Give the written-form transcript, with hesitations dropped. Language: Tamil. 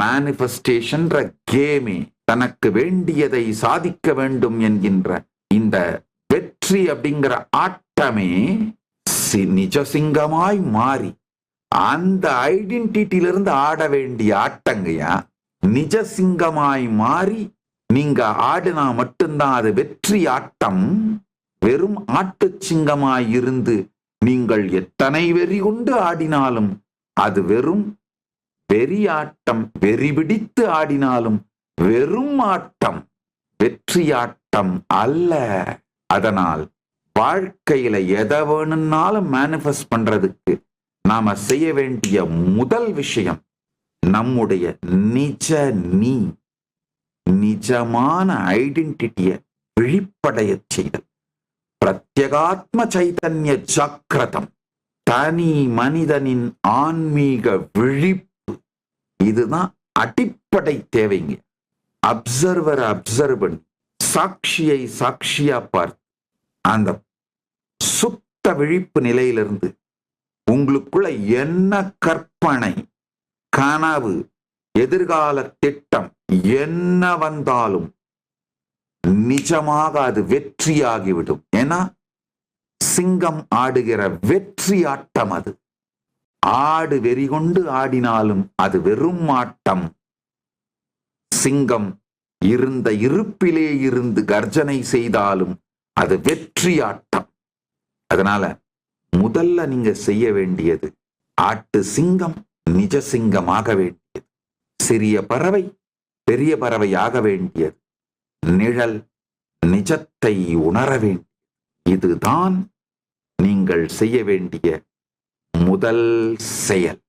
மேனிஃபெஸ்டேஷன் கேமே, தனக்கு வேண்டியதை சாதிக்க வேண்டும் என்கின்ற இந்த வெற்றி அப்படிங்கிற ஆட்டமே நிஜ சிங்கமாய் மாறி அந்த ஐடென்டிட்டியிலிருந்து ஆட வேண்டிய ஆட்டங்கயா. நிஜ சிங்கமாய் மாறி நீங்க ஆடினா மட்டும்தான் அது வெற்றி ஆட்டம். வெறும் ஆட்டு சிங்கமாய் இருந்து நீங்கள் எத்தனை வெறி கொண்டு ஆடினாலும் அது வெறும் வெறி ஆட்டம். வெறி பிடித்து ஆடினாலும் வெறும் ஆட்டம், வெற்றி ஆட்டம் அல்ல. அதனால் வாழ்க்கையில எதை வேணும்னாலும் மேனிஃபெஸ்ட் பண்றதுக்கு நாம செய்ய வேண்டிய முதல் விஷயம் நம்முடைய நிஜ நீ, நிஜமான ஐடென்டிட்டிய விழிப்படைய செய்தல். பிரத்யேகாத்ம சைதன்ய ஜாக்கிரதம், தனி மனிதனின் ஆன்மீக விழிப்பு, இதுதான் அடிப்படை தேவைங்க. அப்சர்வர் அப்சர்வ் பண்ணி, சாட்சியை சாட்சியா பார்த்து அந்த சுத்த விழிப்பு நிலையிலிருந்து உங்களுக்குள்ள என்ன கற்பனை, கனவு, எதிர்கால திட்டம் என்ன வந்தாலும் நிஜமாக அது வெற்றியாகிவிடும். ஏன்னா சிங்கம் ஆடுகிற வெற்றி ஆட்டம் அது. ஆடு வெறி கொண்டு ஆடினாலும் அது வெறும் ஆட்டம். சிங்கம் இருந்த இருப்பிலே இருந்து கர்ஜனை செய்தாலும் அது வெற்றி ஆட்டம். அதனால முதல்ல நீங்க செய்ய வேண்டியது ஆட்டு சிங்கம் நிஜ சிங்கமாக வேண்டியது, சிறிய பறவை பெரிய பறவையாக வேண்டியது, நிழல் நிஜத்தை உணர வேண்டியது. இதுதான் நீங்கள் செய்ய வேண்டிய முதல் செயல்.